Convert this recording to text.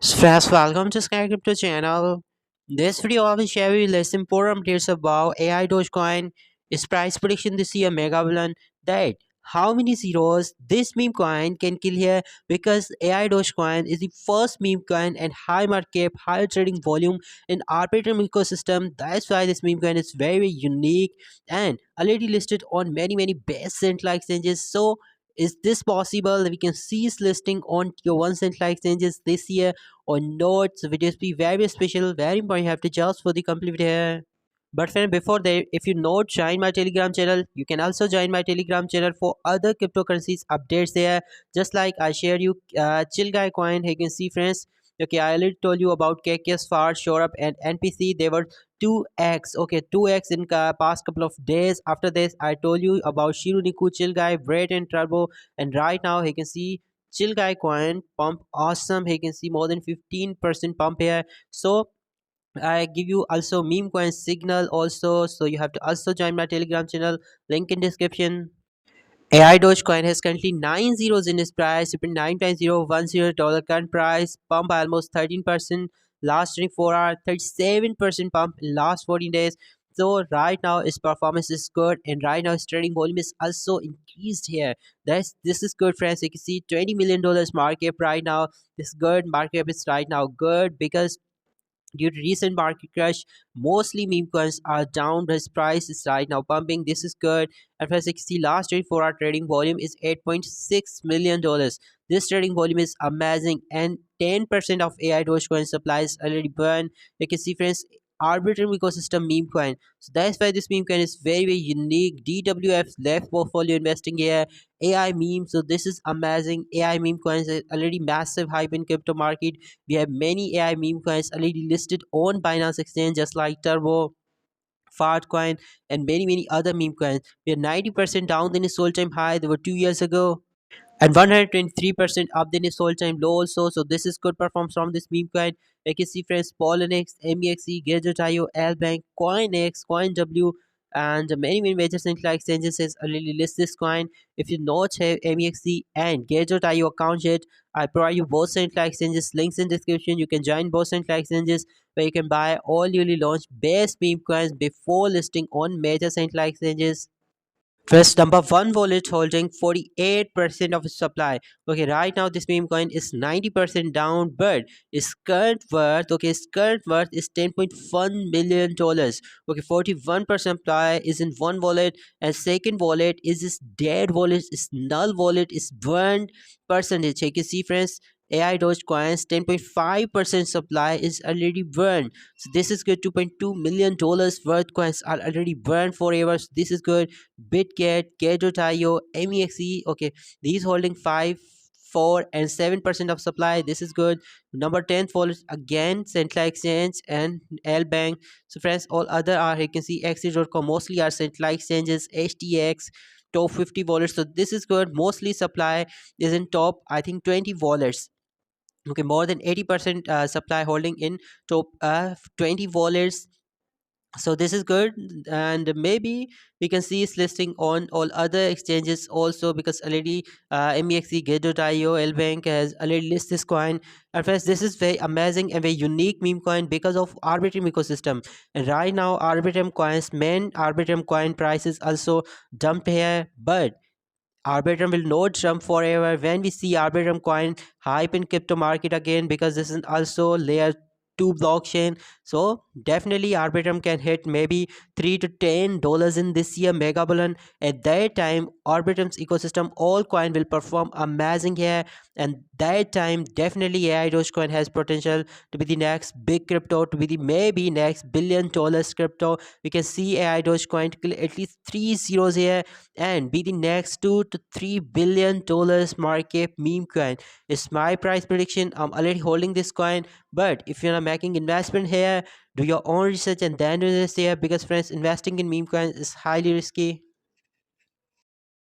So friends, welcome to Sky Crypto channel. This video I will share with you less important updates about AI Dogecoin, its price prediction this year mega balloon, that how many zeros this meme coin can kill here because AI Dogecoin is the first meme coin and high market cap, high trading volume in Arbitrum ecosystem. That's why this meme coin is very unique and already listed on many best central exchanges. So is this possible? We can see its listing on tier 1 central exchanges this year or not. So videos be very special, very important. You have to just for the complete here. But friend, before that, if you not join my Telegram channel, you can also join my Telegram channel for other cryptocurrencies updates there. Just like I share you Chill Guy coin. You can see friends. Okay, I already told you about KKS, FAR, Shoreup, and NPC. They were 2x. Okay, 2x in past couple of days. After this, I told you about Shiruniku, Chill Guy, Braid, and Turbo. And right now, you can see Chill Guy coin pump awesome. You can see more than 15% pump here. So I give you also meme coin signal also. So you have to also join my Telegram channel. Link in description. AI Dogecoin has currently 9 zeros in its price, between 9.010 current price, pump by almost 13%, last 24 hours, 37% pump in last 14 days. So right now its performance is good and right now its trading volume is also increased here. This is good friends. You can see $20 million market cap right now. This good market cap is right now good because due to recent market crash, mostly meme coins are down, but its price is right now pumping. This is good. FS60 last 24-hour trading volume is $8.6 million. This trading volume is amazing, and 10% of AI Dogecoin supply is already burned. You can see, friends, Arbitrum ecosystem meme coin. So that's why this meme coin is very unique. DWF's left portfolio investing here. AI meme. So this is amazing. AI meme coins is already massive hype in crypto market. We have many AI meme coins already listed on Binance Exchange, just like Turbo, Fartcoin, and many other meme coins. We are 90% down than its all-time high. They were 2 years ago, and 123% up than its all-time low also. So this is good performance from this meme coin. You can see friends, Poloniex, MEXC, Gadget.io, Lbank, CoinX, CoinW, and many major central exchanges has already list this coin. If you not have MEXC and Gadget.io account yet, I provide you both central exchanges links in description. You can join both central exchanges where you can buy all newly launched best meme coins before listing on major central exchanges. First, number one wallet holding 48% of its supply. Okay, right now this meme coin is 90% down, but its current worth is $10.1 million. Okay, 41% supply is in one wallet, and second wallet is this dead wallet, is null wallet, is burned percentage. You can see, friends, AI Dogecoins 10.5% supply is already burned. So this is good. $2.2 million worth coins are already burned forever. So this is good. Bitget, Get.io, MEXE. Okay, these holding 5, 4, and 7% of supply. This is good. Number 10 follows again Central Exchange and L Bank. So friends, all other are, you can see X.com mostly are Central Exchanges, HTX, top 50 wallets. So this is good. Mostly supply is in top, I think, 20 wallets. Okay, more than 80% supply holding in top 20 wallets. So this is good, and maybe we can see it's listing on all other exchanges also, because already MEXC, Get.io, Lbank has already listed this coin. And first, this is very amazing and very unique meme coin because of Arbitrum ecosystem. And right now Arbitrum coins, main Arbitrum coin prices also dumped here, but Arbitrum will not jump forever when we see Arbitrum coin hype in crypto market again, because this is also layer 2 blockchain. So definitely Arbitrum can hit maybe $3 to $10 in this year mega balloon. At that time, Arbitrum's ecosystem all coin will perform amazing here, and that time definitely AI Dogecoin has potential to be the next big crypto, to be the maybe next $1 billion crypto. We can see AI Dogecoin to kill at least 3 zeros here and be the next $2 to $3 billion market meme coin. It's my price prediction. I'm already holding this coin, but if you're not making investment here, do your own research and then do this here, because friends, investing in meme coins is highly risky.